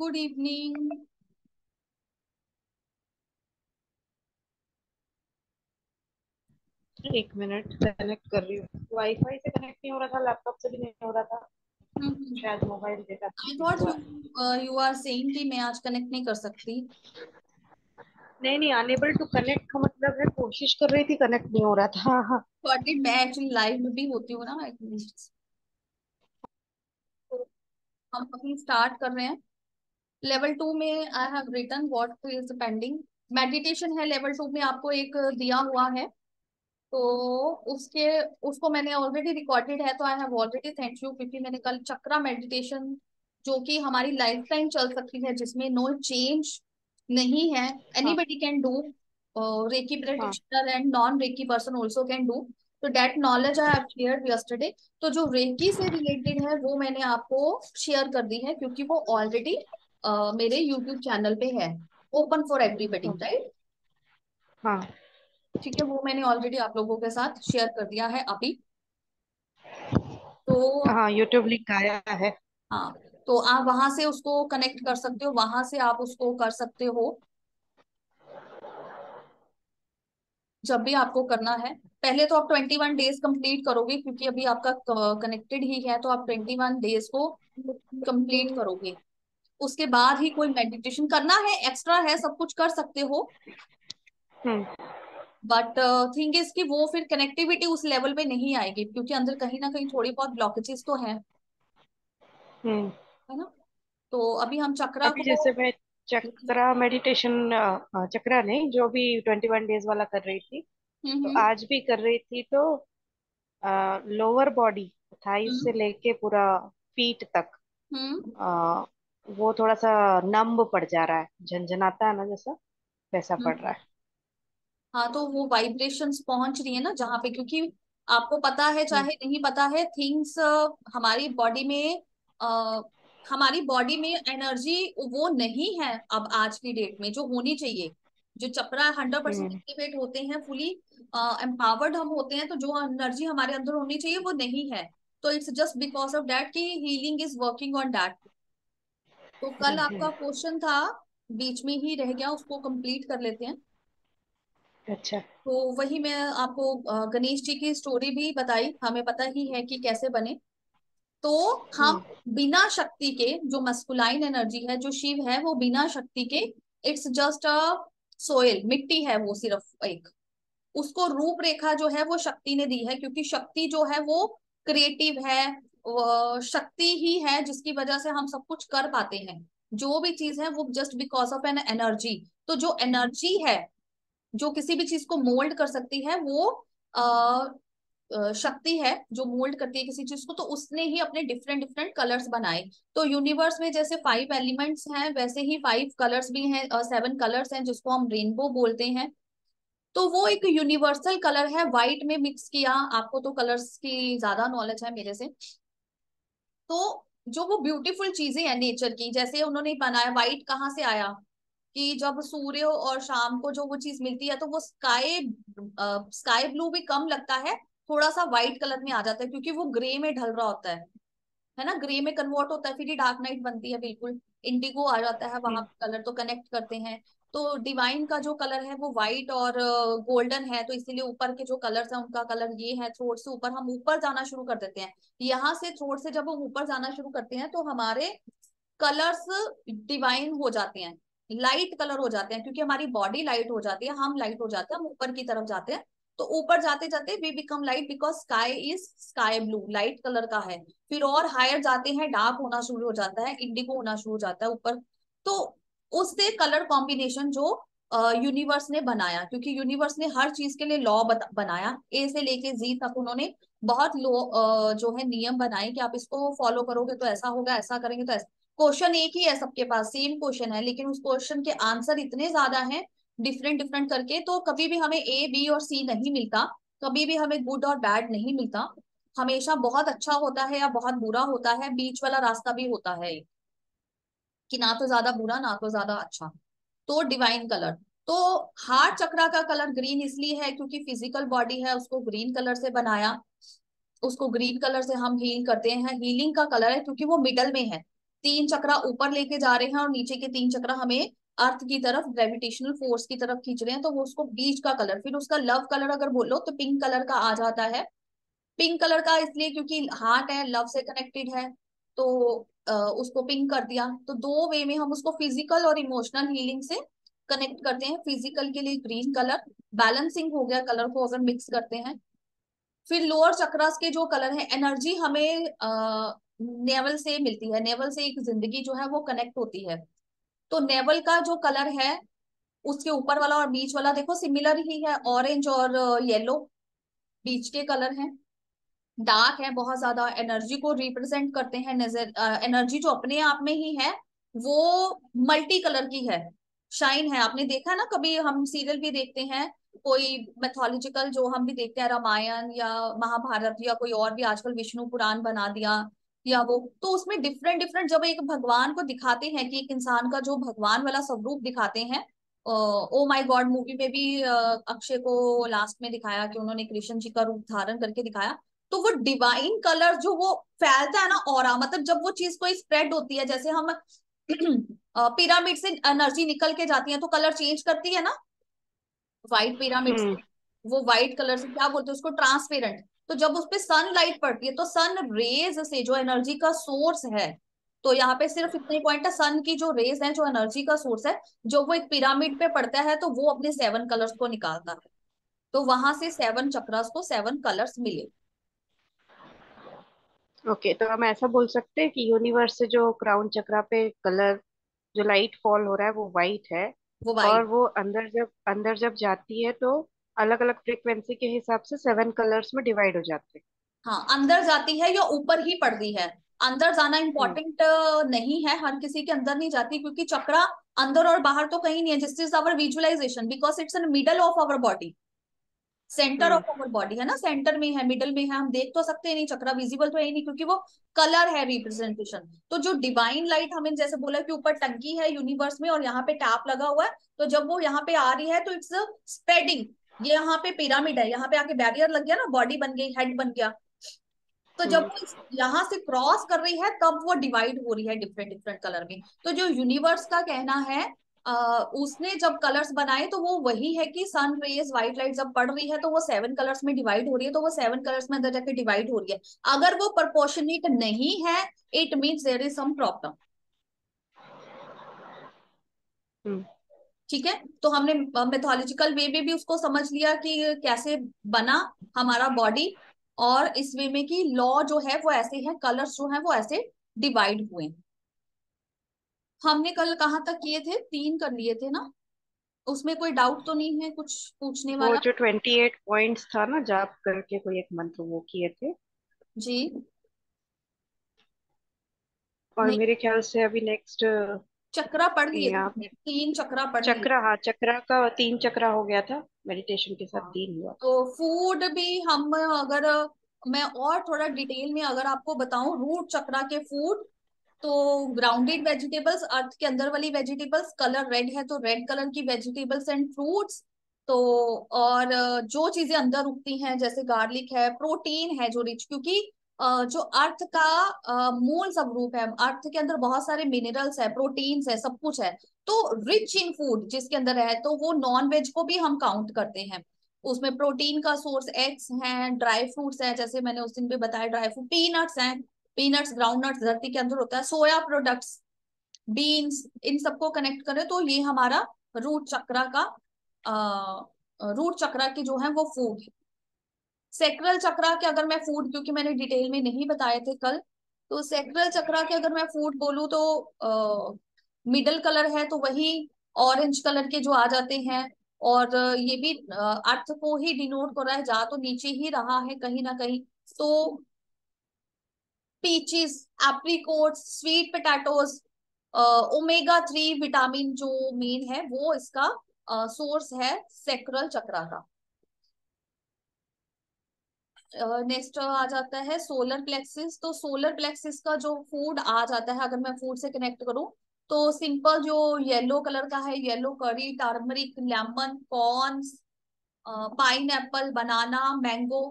Good evening. एक minute connect कर रही हूँ। वाईफाई से कनेक्ट नहीं हो रहा था, लैपटॉप से भी नहीं हो रहा था। शायद mobile data I issue thought हुआ यू है। यू आर सेइंग कि मैं आज कनेक्ट नहीं कर सकती। नहीं नहीं, अनेबल टू कनेक्ट का मतलब है कोशिश कर रही थी, कनेक्ट नहीं हो रहा था। हाँ हाँ। थॉट इट मैं एक्चुअली लाइव में भी होती हूँ ना। तो हम अपनी स्टार्ट कर रहे हैं। लेवल टू में I have written what is pending. Meditation है लेवल टू में, आपको एक दिया हुआ है। तो उसके उसको मैंने ऑलरेडी रिकॉर्डेड है, तो I have already thank you, क्योंकि मैंने कल चक्रा मेडिटेशन जो कि हमारी लाइफ टाइम चल सकती है, जिसमें नो चेंज नहीं है, हाँ एनीबडी कैन डू, रेकी हाँ practitioner and non reiki person also can do. तो that knowledge I have shared yesterday. तो जो रेकी से रिलेटेड है वो मैंने आपको शेयर कर दी है, क्योंकि वो ऑलरेडी मेरे यूट्यूब चैनल पे है, ओपन फॉर एवरीबडी, हाँ राइट। हाँ। ठीक है, वो मैंने ऑलरेडी आप लोगों के साथ शेयर कर दिया है अभी। तो हाँ, यूट्यूब लिंक आया है। हाँ, तो आप वहां से उसको कनेक्ट कर सकते हो, वहां से आप उसको कर सकते हो जब भी आपको करना है। पहले तो आप 21 डेज कंप्लीट करोगे, क्योंकि अभी आपका कनेक्टेड ही है, तो आप 21 डेज को कंप्लीट करोगे। उसके बाद ही कोई मेडिटेशन करना है, एक्स्ट्रा है, सब कुछ कर सकते हो। हम्म बट थिंग इज कि वो फिर कनेक्टिविटी उस लेवल पे नहीं आएगी, क्योंकि अंदर कहीं ना कहीं थोड़ी बहुत ब्लॉकेजेस तो है हम्म। है ना। तो अभी हम चक्रा अभी को। जैसे मैं चक्रा मेडिटेशन, चक्रा नहीं, जो भी 21 डेज वाला कर रही थी, तो हम्म। आज भी कर रही थी। तो लोअर बॉडी, थाइस हम्म से लेके पूरा फीट तक, हम्म। आ, वो थोड़ा सा नम्ब पड़ जा रहा है, झंझनाता है ना जैसा, वैसा पड़ हम्म। रहा है। हाँ, तो वो वाइब्रेशंस पहुंच रही है ना जहाँ पे, क्योंकि आपको पता है हम्म चाहे नहीं पता है, थिंग्स हमारी बॉडी में, आ, हमारी बॉडी में एनर्जी वो नहीं है अब आज की डेट में जो होनी चाहिए। जो चक्रा 100% हम्म एक्टिवेट होते हैं, फुली एम्पावर्ड हम होते हैं, तो जो एनर्जी हमारे अंदर होनी चाहिए वो नहीं है। तो it's just because of that कि healing is working on that. तो कल आपका हम्म। क्वेश्चन था, बीच में ही रह गया, उसको कंप्लीट कर लेते हैं। अच्छा। तो वही मैं आपको गणेश जी की स्टोरी भी बताई, हमें पता ही है कि कैसे बने। तो हम हम्म बिना शक्ति के, जो मस्कुलाइन एनर्जी है, जो शिव है, वो बिना शक्ति के इट्स जस्ट अ सोयल, मिट्टी है वो, सिर्फ एक। उसको रूपरेखा जो है वो शक्ति ने दी है, क्योंकि शक्ति जो है वो क्रिएटिव है। शक्ति ही है जिसकी वजह से हम सब कुछ कर पाते हैं। जो भी चीज है वो just because of an energy. तो जो एनर्जी है, जो किसी भी चीज को मोल्ड कर सकती है, वो शक्ति है जो मोल्ड करती है किसी चीज को। तो उसने ही अपने डिफरेंट डिफरेंट कलर्स बनाए। तो यूनिवर्स में जैसे 5 एलिमेंट्स हैं, वैसे ही 5 कलर्स भी हैं, 7 कलर्स हैं, जिसको हम रेनबो बोलते हैं। तो वो एक यूनिवर्सल कलर है, व्हाइट में मिक्स किया। आपको तो कलर्स की ज्यादा नॉलेज है मेरे से। तो जो वो ब्यूटीफुल चीजें हैं नेचर की, जैसे उन्होंने बनाया, व्हाइट कहाँ से आया, कि जब सूर्य और शाम को जो वो चीज मिलती है, तो वो स्काई स्काई ब्लू भी कम लगता है, थोड़ा सा व्हाइट कलर में आ जाता है, क्योंकि वो ग्रे में ढल रहा होता है ना, ग्रे में कन्वर्ट होता है, फिर ही डार्क नाइट बनती है, बिल्कुल इंडिगो आ जाता है वहां हम्म पे, कलर तो कनेक्ट करते हैं। तो डिवाइन का जो कलर है वो व्हाइट और गोल्डन है, तो इसीलिए ऊपर के जो कलर्स हैं उनका कलर ये है। थ्रोट से ऊपर हम ऊपर जाना शुरू कर देते हैं, यहाँ से थ्रोट से जब हम ऊपर जाना शुरू करते हैं, तो हमारे कलर्स डिवाइन हो जाते हैं, लाइट कलर हो जाते हैं, क्योंकि हमारी बॉडी लाइट हो जाती है, हम लाइट हो जाते हैं, हम ऊपर की तरफ जाते हैं। तो ऊपर जाते जाते we become light, because sky is sky blue, light colour का है। फिर और हायर जाते हैं, डार्क होना शुरू हो जाता है, इंडिगो होना शुरू हो जाता है ऊपर। तो उससे कलर कॉम्बिनेशन जो यूनिवर्स ने बनाया, क्योंकि यूनिवर्स ने हर चीज के लिए लॉ बनाया, ए से लेके जी तक उन्होंने बहुत लो जो है नियम बनाए, कि आप इसको फॉलो करोगे तो ऐसा होगा, ऐसा करेंगे तो ऐसा। क्वेश्चन एक ही है, सबके पास सेम क्वेश्चन है, लेकिन उस क्वेश्चन के आंसर इतने ज्यादा हैं, डिफरेंट डिफरेंट करके, तो कभी भी हमें ए बी और सी नहीं मिलता, कभी भी हमें गुड और बैड नहीं मिलता। हमेशा बहुत अच्छा होता है या बहुत बुरा होता है, बीच वाला रास्ता भी होता है, कि ना तो ज्यादा बुरा ना तो ज्यादा अच्छा। तो डिवाइन कलर, तो हार्ट चक्रा का कलर ग्रीन इसलिए है क्योंकि फिजिकल बॉडी है, उसको ग्रीन कलर से बनाया। उसको ग्रीन कलर से हम हील करते हैं, हीलिंग का कलर है क्योंकि वो मिडल में है। तीन चक्रा ऊपर लेके जा रहे हैं और नीचे के तीन चक्रा हमें अर्थ की तरफ, ग्रेविटेशनल फोर्स की तरफ खींच रहे हैं, तो वो उसको बीच का कलर, फिर उसका लव कलर अगर बोलो तो पिंक कलर का आ जाता है। पिंक कलर का इसलिए क्योंकि हार्ट है, लव से कनेक्टेड है, तो उसको पिंक कर दिया। तो दो वे में हम उसको फिजिकल और इमोशनल हीलिंग से कनेक्ट करते हैं। फिजिकल के लिए ग्रीन कलर, बैलेंसिंग हो गया कलर को अगर मिक्स करते हैं। फिर लोअर चक्रास के जो कलर है, एनर्जी हमें नेवल से मिलती है, नेवल से एक जिंदगी जो है वो कनेक्ट होती है। तो नेवल का जो कलर है, उसके ऊपर वाला और बीच वाला देखो सिमिलर ही है, ऑरेंज और येलो बीच के कलर हैं। डार्क है बहुत ज्यादा, एनर्जी को रिप्रेजेंट करते हैं। नजर एनर्जी जो अपने आप में ही है वो मल्टी कलर की है, शाइन है। आपने देखा है ना, कभी हम सीरियल भी देखते हैं, कोई मैथोलॉजिकल जो हम भी देखते हैं, रामायण या महाभारत या कोई और भी, आजकल विष्णु पुराण बना दिया या वो, तो उसमें डिफरेंट डिफरेंट जब एक भगवान को दिखाते हैं कि एक इंसान का जो भगवान वाला स्वरूप दिखाते हैं, ओ माय गॉड मूवी में भी अक्षय को लास्ट में दिखाया कि उन्होंने कृष्ण जी का रूप धारण करके दिखाया। तो वो डिवाइन कलर जो वो फैलता है ना, ऑरा, मतलब जब वो चीज कोई स्प्रेड होती है, जैसे हम पिरामिड से एनर्जी निकल के जाती है तो कलर चेंज करती है ना, व्हाइट पिरामिड से, हम्म वो व्हाइट कलर से क्या बोलते हैं उसको, ट्रांसपेरेंट। तो जब उस पे सनलाइट पड़ती है तो सन रेज से जो एनर्जी का सोर्स है, तो यहाँ पे सिर्फ इतना ही पॉइंट है, सन की जो रेज है जो एनर्जी का सोर्स है, जो वो एक पिरामिड पे पड़ता है तो वो अपने 7 कलर्स को निकालता है। तो वहां से 7 चक्रास को 7 कलर्स मिले। ओके, तो हम ऐसा बोल सकते हैं कि यूनिवर्स से जो क्राउन चक्रा पे कलर, जो लाइट फॉल हो रहा है वो वाइट है। वो और वाइट, वो अंदर जब जाती है तो अलग अलग फ्रीक्वेंसी के हिसाब से 7 कलर्स में डिवाइड हो जाते हाँ अंदर जाती है या ऊपर ही पड़ती है। अंदर जाना हैं। इंपॉर्टेंट नहीं है, हर किसी के अंदर नहीं जाती, क्योंकि चक्रा अंदर और बाहर तो कहीं नहीं है। This is our visualisation because it's in middle of our body, centre hmm of our body है ना, सेंटर में है, मिडल में है, हम देख तो सकते हैं नहीं, चक्रा विजिबल तो है ही नहीं क्योंकि वो कलर है, रिप्रेजेंटेशन। तो जो डिवाइन लाइट हमें जैसे बोला कि ऊपर टंकी है यूनिवर्स में और यहाँ पे टैप लगा हुआ है, तो जब वो यहाँ पे आ रही है तो इट्स स्प्रेडिंग। ये यहाँ पे पिरामिड है, यहाँ पे आके बैरियर लग गया ना, बॉडी बन गई, हेड बन गया। तो जब हम्म वो यहाँ से क्रॉस कर रही है तब वो डिवाइड हो रही है डिफरेंट डिफरेंट कलर में। तो जो यूनिवर्स का कहना है, उसने जब कलर्स बनाए तो वो वही है कि सन रेज, व्हाइट लाइट जब पड़ रही है तो वो 7 कलर्स में डिवाइड हो रही है, तो वो 7 कलर्स में अंदर जाके डिवाइड हो रही है। अगर वो प्रपोर्शनेट नहीं है, it means there is some problem. हम्म ठीक है, तो हमने मेथोलॉजिकल वे में भी उसको समझ लिया कि कैसे बना हमारा बॉडी, और इस वे में कि लॉ जो है वो ऐसे है, कलर्स जो है वो ऐसे डिवाइड हुए। हमने कल कहाँ तक किए थे, 3 कर लिए थे ना, उसमें कोई डाउट तो नहीं है कुछ पूछने वो वाला? जो 28 पॉइंट्स था ना, जाप करके कोई एक मंत्र, वो किए थे। जी। और नहीं, मेरे ख्याल से अभी नेक्स्ट चक्रा पढ़ लिए थे यहाँ हमने, पे 3 चक्रा पढ़ लिए। चक्र, हाँ चक्रा का 3 चक्रा हो गया था, मेडिटेशन के साथ हाँ, 3 हुआ। तो फूड भी हम अगर, मैं और थोड़ा डिटेल में अगर आपको बताऊं, रूट चक्रा के फूड, तो ग्राउंडेड वेजिटेबल्स, अर्थ के अंदर वाली वेजिटेबल्स, कलर रेड है तो रेड कलर की वेजिटेबल्स एंड फ्रूट्स। तो और जो चीजें अंदर उगती हैं जैसे गार्लिक है, प्रोटीन है जो रिच, क्योंकि जो अर्थ का मूल स्वरूप है, अर्थ के अंदर बहुत सारे मिनरल्स है, प्रोटीन्स है, सब कुछ है। तो रिच इन फूड जिसके अंदर है, तो वो नॉन वेज को भी हम काउंट करते हैं उसमें। प्रोटीन का सोर्स एग्स हैं, ड्राई फ्रूट्स हैं, जैसे मैंने उस दिन भी बताया, ड्राई फ्रूट, पीनट्स हैं, पीनट्स ग्राउंड नट्स धरती के अंदर होता है, सोया प्रोडक्ट्स, बीन्स, इन सबको कनेक्ट करें तो ये हमारा रूट चक्रा का, रूट चक्रा की जो है वो फूड है। सेक्रल चक्रा के अगर मैं फूड, क्योंकि मैंने डिटेल में नहीं बताए थे कल, तो सेक्रल चक्रा के अगर मैं फूड बोलूं तो मिडल कलर है तो वही ऑरेंज कलर के जो आ जाते हैं। और ये भी अर्थ को ही डिनोट कर रहा है, जा तो नीचे ही रहा है कहीं ना कहीं। तो पीचीज, apricots, sweet potatoes, omega 3 vitamin जो मेन है वो इसका सोर्स है सेक्रल चक्रा का। नेक्स्ट आ जाता है सोलर प्लेक्सिस। तो सोलर प्लेक्सिस का जो फूड आ जाता है, अगर मैं फूड से कनेक्ट करूं, तो सिंपल जो येलो कलर का है, yellow curry, turmeric, lemon, corns, pineapple, banana, mango,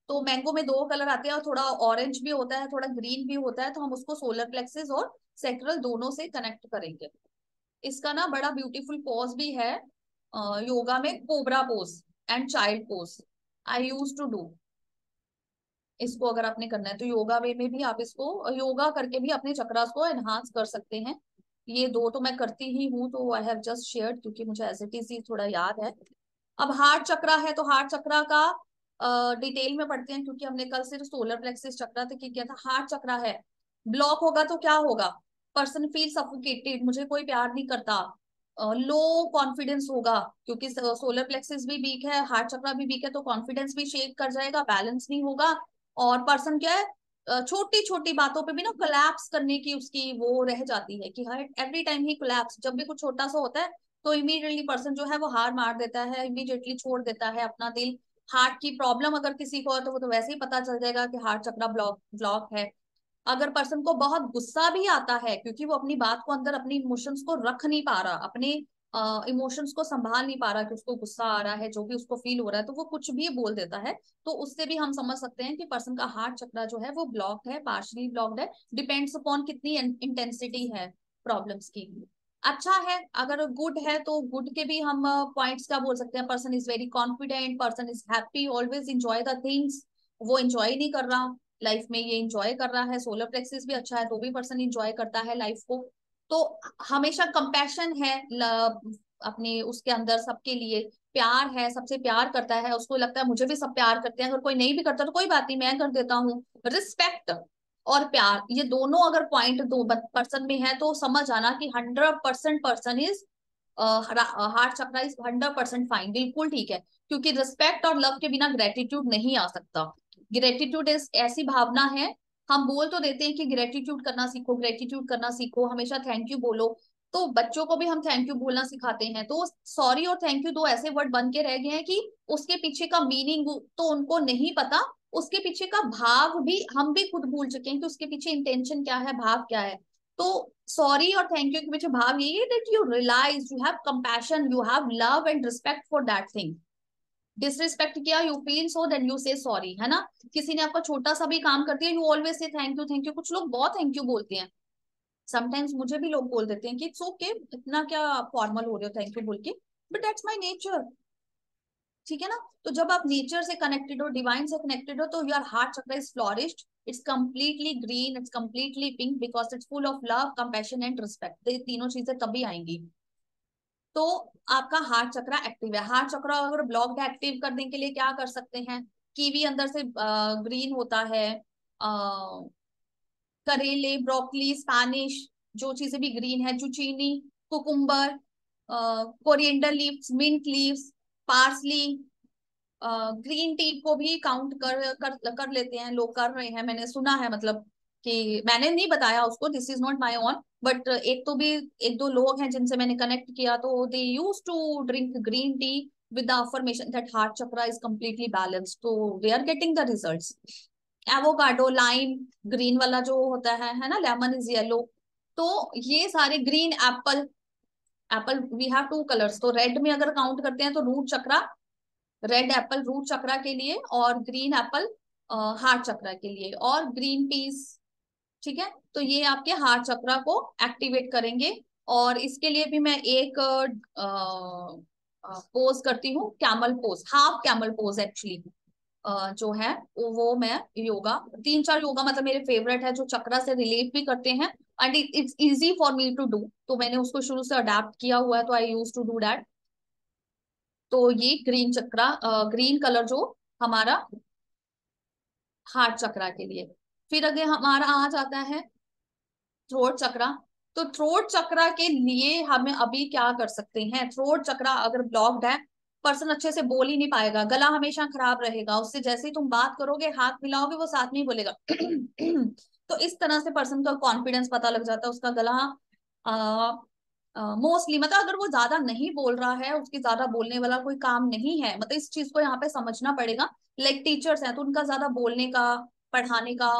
तो मैंगो में दो कलर आते हैं और थोड़ा ऑरेंज भी होता है, थोड़ा ग्रीन भी होता है, तो हम उसको सोलर प्लेक्सिस और सेक्रल दोनों से कनेक्ट करेंगे। इसका ना बड़ा ब्यूटीफुल पोज भी है योगा में, cobra pose and child pose I use to do. इसको अगर आपने करना है तो योगा वे में भी आप इसको योगा करके भी अपने चक्रास को एनहांस कर सकते हैं। ये दो तो मैं करती ही हूँ, तो आई हैव जस्ट शेयर्ड क्योंकि मुझे एज इट इज ही थोड़ा याद है। अब हार्ट चक्रा है, तो हार्ट चक्रा का डिटेल में पढ़ते हैं, क्योंकि हमने कल सिर्फ सोलर प्लेक्सिस चक्रा तक ही किया था। हार्ट चक्रा है, ब्लॉक होगा तो क्या होगा? पर्सन फील सफोकेटेड, मुझे कोई प्यार नहीं करता, लो कॉन्फिडेंस होगा, क्योंकि सोलर प्लेक्सिस भी वीक है, हार्ट चक्रा भी वीक है, तो कॉन्फिडेंस भी शेक कर जाएगा, बैलेंस नहीं होगा। और पर्सन क्या है, छोटी छोटी बातों पे भी ना कोलैप्स करने की उसकी वो रह जाती है, कि हर एवरी टाइम ही कोलैप्स, जब भी कुछ छोटा सा होता है तो इमीडिएटली पर्सन जो है वो हार मार देता है, इमीडिएटली छोड़ देता है अपना दिल। हार्ट की प्रॉब्लम अगर किसी को है तो वो तो वैसे ही पता चल जाएगा कि हार्ट चक्रा ब्लॉक ब्लॉक है। अगर पर्सन को बहुत गुस्सा भी आता है, क्योंकि वो अपनी बात को अंदर, अपनी इमोशंस को रख नहीं पा रहा, अपने इमोशंस को संभाल नहीं पा रहा, कि उसको गुस्सा आ रहा है, जो भी उसको फील हो रहा है, तो वो कुछ भी बोल देता है, तो उससे भी हम समझ सकते हैं कि पर्सन का हार्ट चक्रा जो है वो ब्लॉक है, पार्शली ब्लॉक्ड है। डिपेंड्स अपॉन कितनी इंटेंसिटी है प्रॉब्लम्स की। अच्छा है, अगर गुड है तो गुड के भी हम पॉइंट्स क्या बोल सकते हैं? Person is very confident, person is happy, always enjoy the things. वो इंजॉय नहीं कर रहा लाइफ में, ये इंजॉय कर रहा है। सोलर प्लेक्सिस भी अच्छा है, तो भी पर्सन इंजॉय करता है लाइफ को। तो हमेशा कंपैशन है अपने उसके अंदर, सबके लिए प्यार है, सबसे प्यार करता है, उसको लगता है मुझे भी सब प्यार करते हैं, अगर कोई नहीं भी करता तो कोई बात नहीं, मैं कर देता हूँ। रिस्पेक्ट और प्यार, ये दोनों अगर पॉइंट दो पर्सन में है, तो समझ आना कि 100% person is heart chakra is 100% fine, बिल्कुल ठीक है। क्योंकि रिस्पेक्ट और लव के बिना ग्रेटिट्यूड नहीं आ सकता। ग्रेटिट्यूड ऐसी भावना है, हम बोल तो देते हैं कि ग्रेटिट्यूड करना सीखो, ग्रेटिट्यूड करना सीखो, हमेशा थैंक यू बोलो। तो बच्चों को भी हम थैंक यू बोलना सिखाते हैं, तो सॉरी और थैंक यू दो ऐसे वर्ड बन के रह गए हैं कि उसके पीछे का मीनिंग तो उनको नहीं पता, उसके पीछे का भाव भी हम भी खुद भूल चुके हैं कि उसके पीछे इंटेंशन क्या है, भाव क्या है। तो सॉरी और थैंक यू के पीछे भाव यही है that you realise, you have compassion, you have love and respect for that thing. Disrespect किया, you feel so, then you say sorry, है ना? किसी ने आपका छोटा सा भी काम कर दिया, you always say thank you thank you. कुछ लोग बहुत थैंक यू बोलते हैं, समटाइम्स मुझे भी लोग बोल देते हैं कि इट्स ओके, इतना क्या फॉर्मल हो रहे हो थैंक यू बोल के, बट दैट्स माई नेचर। ठीक है ना? तो जब आप नेचर से कनेक्टेड हो, डिवाइन से कनेक्टेड हो, तो योर हार्ट चक्र is flourished, it's completely green, it's completely pink, because it's full of love, compassion and respect. ये तीनों चीजें तभी आएंगी। तो आपका हार्ट चक्र एक्टिव है। हार्ट चक्र अगर ब्लॉक्ड है, एक्टिव करने के लिए क्या कर सकते हैं? कीवी अंदर से ग्रीन होता है, करेले, ब्रोकली, स्पैनिश, जो चीजें भी ग्रीन है, zucchini, cucumber, coriander leaves, mint leaves, parsley, green tea को भी काउंट कर लेते हैं लोग, कर रहे हैं, मैंने सुना है, मतलब कि मैंने नहीं बताया उसको, this is not my own, but एक तो भी एक दो लोग हैं जिनसे मैंने कनेक्ट किया, तो they use to drink green tea with the affirmation that heart chakra is completely balanced, तो they are getting the results. Avocado, lime, green वाला जो होता है ना, लेमन इज येलो। तो ये सारे green apple, apple we have two colours, तो रेड में अगर काउंट करते हैं तो root chakra, red apple root chakra के लिए, और ग्रीन एप्पल हार्ट चक्रा के लिए, और ग्रीन पीस। ठीक है, तो ये आपके हार्ट चक्रा को एक्टिवेट करेंगे। और इसके लिए भी मैं एक पोज करती हूँ, camel pose, half camel pose actually, जो है वो मैं योगा, तीन चार योगा मतलब मेरे फेवरेट है, जो चक्रा से रिलेट भी करते हैं, and it's easy for me to do, तो मैंने उसको शुरू से अडेप्ट किया हुआ है, तो आई यूज टू डू दैट। तो ये ग्रीन चक्रा, ग्रीन कलर जो हमारा हार्ट चक्रा के लिए। फिर अगर हमारा आ जाता है थ्रोट चक्रा, तो थ्रोट चक्रा के लिए हमें अभी क्या कर सकते हैं? थ्रोट चक्रा अगर ब्लॉक्ड है, पर्सन अच्छे से बोल ही नहीं पाएगा, गला हमेशा खराब रहेगा, उससे जैसे ही तुम बात करोगे, हाथ मिलाओगे, वो साथ में ही बोलेगा तो इस तरह से पर्सन का कॉन्फिडेंस पता लग जाता है, उसका गला मोस्टली, मतलब अगर वो ज्यादा नहीं बोल रहा है, उसकी ज्यादा बोलने वाला कोई काम नहीं है, मतलब इस चीज को यहाँ पे समझना पड़ेगा। लाइक टीचर्स हैं, तो उनका ज्यादा बोलने का, पढ़ाने का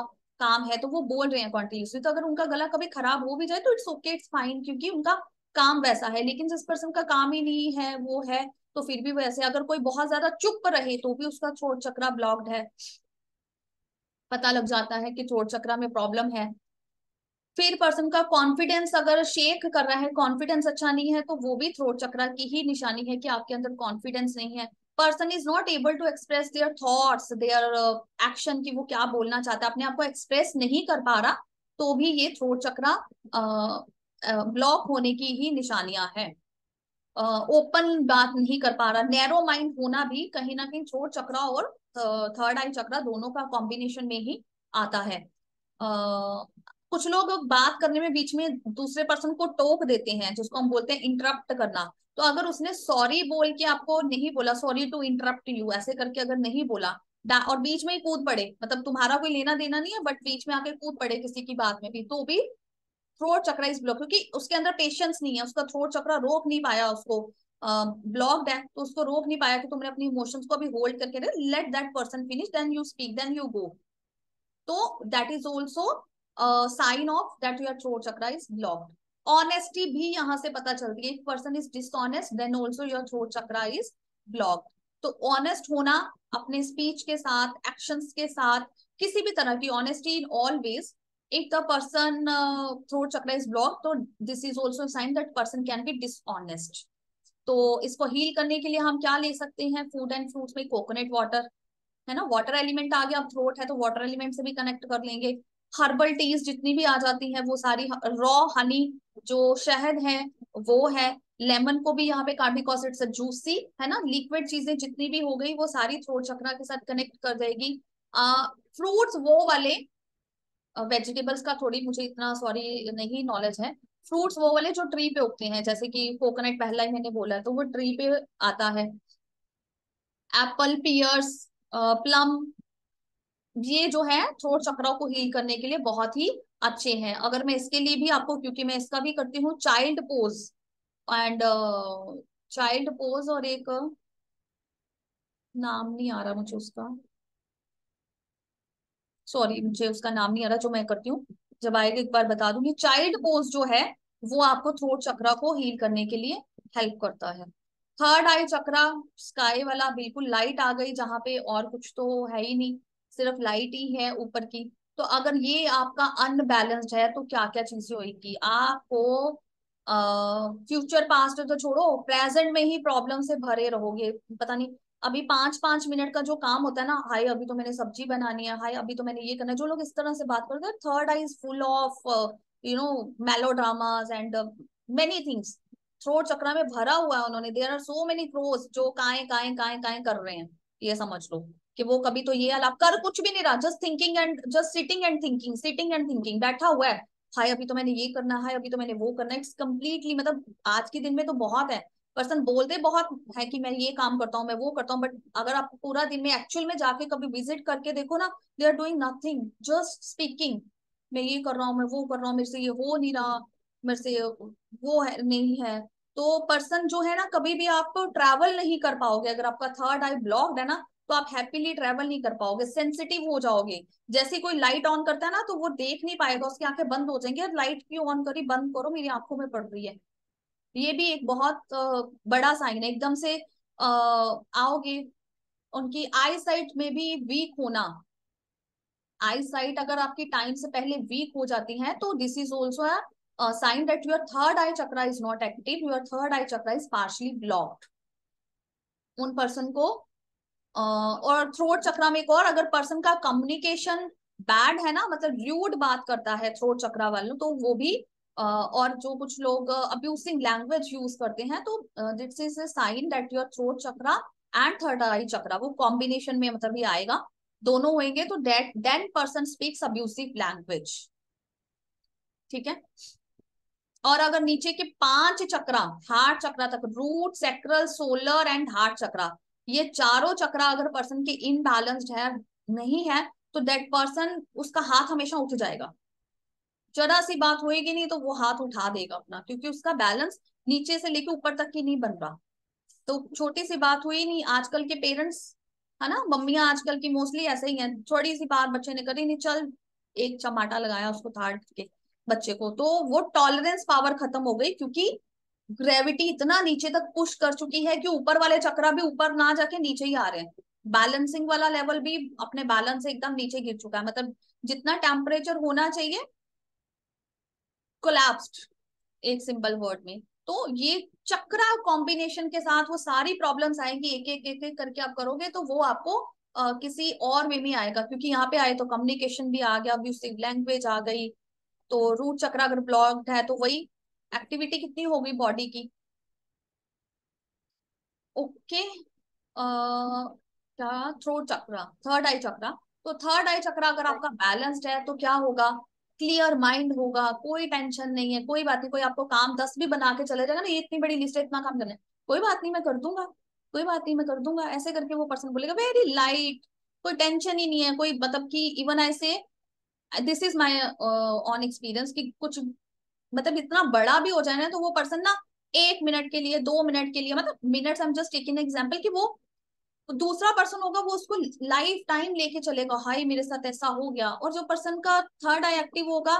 काम है, तो वो बोल रहे हैं कॉन्टिन्यूसली, तो अगर उनका गला कभी खराब हो भी जाए तो इट्स ओके, इट्स फाइन, क्योंकि उनका काम वैसा है। लेकिन जिस पर्सन का काम ही नहीं है, वो है, तो फिर भी वैसे, अगर कोई बहुत ज्यादा चुप रहे तो भी उसका थ्रोट चक्रा ब्लॉक्ड है। पता लग जाता है कि थ्रोट चक्रा में प्रॉब्लम है। फिर पर्सन का कॉन्फिडेंस अगर शेक कर रहा है, कॉन्फिडेंस अच्छा नहीं है, तो वो भी थ्रोट चक्रा की ही निशानी है कि आपके अंदर कॉन्फिडेंस नहीं है। Person is not able to express their thoughts, their action, की वो क्या बोलना चाहता है, अपने आप को एक्सप्रेस नहीं कर पा रहा, तो भी ये थ्रोट चक्रा ब्लॉक होने की ही निशानियां हैं। ओपन बात नहीं कर पा रहा, नैरो माइंड होना भी कहीं ना कहीं थ्रोट चक्रा और थर्ड आई चक्रा दोनों का कॉम्बिनेशन में ही आता है। कुछ लोग बात करने में बीच में दूसरे पर्सन को टोक देते हैं, जिसको हम बोलते हैं इंटरप्ट करना। तो अगर उसने सॉरी बोल के आपको नहीं बोला, सॉरी टू इंटरप्ट यू ऐसे करके अगर नहीं बोला, और बीच में ही कूद पड़े, मतलब तुम्हारा कोई लेना देना नहीं है, बट बीच में आके कूद पड़े किसी की बात में भी, तो भी थ्रोट चक्र इज ब्लॉक, क्योंकि उसके अंदर पेशेंस नहीं है, उसका थ्रोट चक्र रोक नहीं पाया उसको, ब्लॉक्ड है, तो उसको रोक नहीं पाया कि तुमने अपनी इमोशंस को अभी होल्ड करके let that person finish then you speak then you go. तो that is also sign of that your throat chakra is blocked. Honesty भी यहां से पता चलती है, एक person is dishonest then also your throat chakra is blocked. तो ऑनेस्ट होना अपने स्पीच के साथ, एक्शंस के साथ, किसी भी तरह की honesty in all ways, if the person throat chakra is blocked, तो this is also a sign that person can be dishonest। तो इसको हील करने के लिए हम क्या ले सकते हैं, फूड एंड फ्रूट्स में कोकोनट वाटर है ना, वाटर एलिमेंट आ गया, अब थ्रोट है तो वाटर एलिमेंट से भी कनेक्ट कर लेंगे। हर्बल टीज जितनी भी आ जाती है वो सारी, रॉ हनी जो शहद है वो है, लेमन को भी यहाँ पे कार्बिक एसिड से जूसी है ना, लिक्विड चीजें जितनी भी हो गई वो सारी थ्रोट चक्रा के साथ कनेक्ट कर जाएगी। फ्रूट्स वो वाले, वेजिटेबल्स का थोड़ी मुझे इतना सॉरी नहीं नॉलेज है, फ्रूट्स वो वाले जो ट्री पे उगते हैं, जैसे कि कोकोनट पहला ही मैंने बोला है तो वो ट्री पे आता है, एप्पल, पियर्स, प्लम, ये जो है थ्रोट चक्रा को हील करने के लिए बहुत ही अच्छे हैं। अगर मैं इसके लिए भी आपको, क्योंकि मैं इसका भी करती हूँ child pose and child pose, और एक नाम नहीं आ रहा मुझे उसका, सॉरी मुझे उसका नाम नहीं आ रहा, जो मैं करती हूँ जब आएगा एक बार बता दूंगी। चाइल्ड पोज जो है वो आपको थ्रोट चक्रा को हील करने के लिए हेल्प करता है। थर्ड आई चक्रा, स्काई वाला, बिल्कुल लाइट आ गई जहां पे और कुछ तो है ही नहीं, सिर्फ लाइट ही है ऊपर की। तो अगर ये आपका अनबैलेंस्ड है तो क्या क्या चीजें होगी आपको, फ्यूचर पास्ट तो छोड़ो, प्रेजेंट में ही प्रॉब्लम से भरे रहोगे। पता नहीं, अभी 5-5 मिनट का जो काम होता है ना, हाय अभी तो मैंने सब्जी बनानी है, हाय अभी तो मैंने ये करना है, जो लोग इस तरह से बात करते हैं, third eye is full of melodramas and many things, throat chakra में भरा हुआ है उन्होंने, there are so many crows जो काए काए काए काए कर रहे हैं, ये समझ लो कि वो कभी तो ये अलाप कर कुछ भी नहीं रहा, just thinking and just sitting and thinking, sitting and thinking, बैठा हुआ है, हाय अभी तो मैंने ये करना है, अभी तो मैंने वो करना है, इट्स कम्प्लीटली, मतलब आज के दिन में तो बहुत है, पर्सन बोलते बहुत है कि मैं ये काम करता हूँ, मैं वो करता हूँ, बट अगर आप पूरा दिन में एक्चुअल में जाके कभी विजिट करके देखो ना, they are doing nothing, just speaking, मैं ये कर रहा हूँ, मैं वो कर रहा हूँ, मेरे से ये हो नहीं रहा, मेरे से वो है नहीं है। तो पर्सन जो है ना, कभी भी आप ट्रैवल नहीं कर पाओगे, अगर आपका थर्ड आई ब्लॉक्ड है ना, तो आप हैप्पीली ट्रैवल नहीं कर पाओगे, सेंसिटिव हो जाओगे। जैसे कोई लाइट ऑन करता है ना, तो वो देख नहीं पाएगा, उसकी आंखें बंद हो जाएंगी, लाइट क्यों ऑन करी, बंद करो, मेरी आंखों में पड़ रही है। ये भी एक बहुत बड़ा साइन है, एकदम से आओगे, उनकी आई साइट में भी वीक होना, आई साइट अगर आपकी टाइम से पहले वीक हो जाती है, तो this is also a sign that your third eye chakra is not active, your third eye chakra is partially blocked. उन पर्सन को और थ्रोट चक्रा में एक और, अगर पर्सन का कम्युनिकेशन बैड है ना, मतलब र्यूड बात करता है थ्रोट चक्रा वालों, तो वो भी और जो कुछ लोग अब्यूसिंग लैंग्वेज यूज करते हैं, तो this is a sign that your throat chakra and third eye chakra वो कॉम्बिनेशन में मतलब ये आएगा, दोनों होंगे तो that then person speaks abusive language. ठीक है। और अगर नीचे के 5 चक्रा, हार्ट चक्रा तक, root, sacral, solar and heart chakra, ये चारों चक्रा अगर पर्सन के इनबैलेंस्ड है, नहीं है, तो दैट पर्सन, उसका हाथ हमेशा उठ जाएगा, जरा सी बात होएगी नहीं तो वो हाथ उठा देगा अपना, क्योंकि उसका बैलेंस नीचे से लेके ऊपर तक ही नहीं बन रहा। तो छोटी सी बात हुई नहीं, आजकल के पेरेंट्स है ना, मम्मियां आजकल की मोस्टली ऐसे ही हैं, थोड़ी सी बात बच्चे ने करी नहीं, चल एक चमाटा लगाया उसको थाड़ के बच्चे को, तो वो टॉलरेंस पावर खत्म हो गई, क्योंकि ग्रेविटी इतना नीचे तक पुश कर चुकी है कि ऊपर वाले चक्रा भी ऊपर ना जाके नीचे ही आ रहे हैं। बैलेंसिंग वाला लेवल भी अपने बैलेंस से एकदम नीचे गिर चुका है, मतलब जितना टेम्परेचर होना चाहिए कोलैप्स्ड, एक सिंपल वर्ड में। तो ये चक्रा कॉम्बिनेशन के साथ वो सारी प्रॉब्लम्स आएंगी, एक एक एक एक करके आप करोगे तो वो आपको किसी और वे में आएगा, क्योंकि यहाँ पे आए तो कम्युनिकेशन भी आ गया, अब्यूसिव लैंग्वेज आ गई। तो रूट चक्र अगर ब्लॉक्ड है तो वही एक्टिविटी कितनी होगी बॉडी की। ओके। क्या, थ्रोट चक्र, थर्ड आई चक्र। तो थर्ड आई चक्र अगर आपका बैलेंस्ड है तो क्या होगा, क्लियर माइंड होगा, कोई टेंशन नहीं है, कोई बात नहीं, कोई आपको काम 10 भी बना के चले जाएगा ना, ये इतनी बड़ी लिस्ट है, इतना काम करना है, कोई बात नहीं मैं कर दूंगा, कोई बात नहीं मैं कर दूंगा, ऐसे करके वो पर्सन बोलेगा वेरी लाइट, कोई टेंशन ही नहीं है, कोई मतलब कि इवन ऐसे, this is my on experience कि कुछ मतलब इतना बड़ा भी हो जाए ना तो वो पर्सन ना 1 मिनट के लिए, 2 मिनट के लिए, मतलब minutes, I am just taking example, कि वो दूसरा पर्सन होगा वो उसको लाइफ टाइम लेके चलेगा, हाय मेरे साथ ऐसा हो गया। और जो पर्सन का थर्ड आई एक्टिव होगा,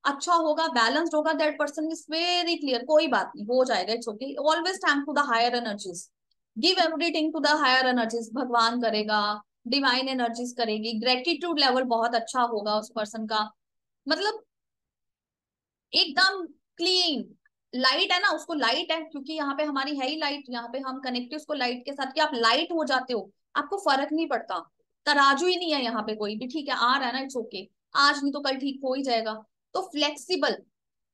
अच्छा होगा, बैलेंस्ड होगा, that person is very clear, कोई बात नहीं हो जाएगा, it's okay, always thank to the higher energies, give everything to the higher energies, भगवान करेगा, डिवाइन एनर्जीज करेगी, ग्रेटिट्यूड लेवल बहुत अच्छा होगा उस पर्सन का, मतलब एकदम क्लीन। लाइट है ना, उसको लाइट है, क्योंकि यहाँ पे हमारी है ही लाइट, यहाँ पे हम कनेक्ट उसको लाइट के साथ कि आप लाइट हो जाते हो, आपको फर्क नहीं पड़ता, तराजू ही नहीं है यहाँ पे कोई भी, ठीक है आ रहा है ना, इट्स ओके, आज नहीं तो कल ठीक हो ही जाएगा। तो flexible,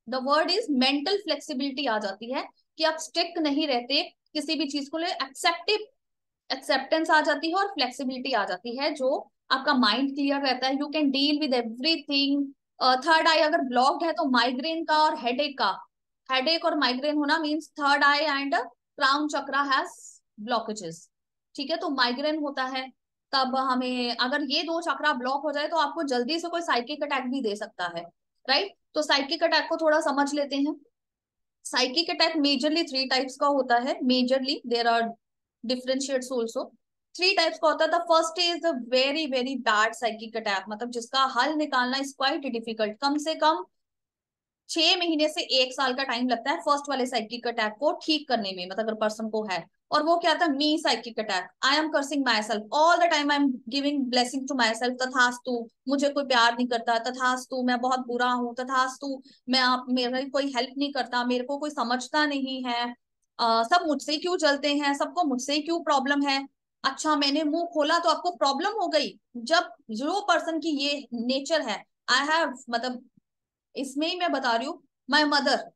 the word is mental flexibility आ जाती है, कि आप स्टिक नहीं रहते किसी भी चीज को ले, एक्सेप्टिव एक्सेप्टेंस आ जाती है और फ्लेक्सिबिलिटी आ जाती है, जो आपका माइंड क्लियर रहता है, you can deal with everything. Third eye अगर ब्लॉक्ड है तो माइग्रेन का और हेडेक का, हेडेक और माइग्रेन होना means third I and crown chakra has blockages, ठीक है। तो माइग्रेन होता है तब हमें, अगर ये दो चक्रा ब्लॉक हो जाए तो आपको जल्दी से कोई साइकिक अटैक भी दे सकता है, राइट। तो साइकिक अटैक को थोड़ा समझ लेते हैं। साइकिक अटैक मेजरली 3 टाइप्स का होता है, majorly there are differentiates also. 3 types का होता है। The first is the very very bad psychic attack, मतलब जिसका हल निकालना इज क्वाइट डिफिकल्ट, कम से कम 6 महीने से 1 साल का टाइम लगता है फर्स्ट वाले साइकिक अटैक को ठीक करने में, मतलब अगर पर्सन को है। और वो क्या था, me psychic attack, I am cursing myself all the time, I am giving blessing to myself, तथास्तु मुझे कोई प्यार नहीं करता, तथास्तु मैं बहुत बुरा हूँ, तथास्तु मैं आप मेरा कोई हेल्प नहीं करता, मेरे को कोई समझता नहीं है, सब मुझसे क्यों जलते हैं, सबको मुझसे क्यों प्रॉब्लम है। अच्छा मैंने मुंह खोला तो आपको प्रॉब्लम हो गई। जब जो पर्सन की ये नेचर है, आई हैव मतलब, इसमें ही मैं बता रही हूँ, माई मदर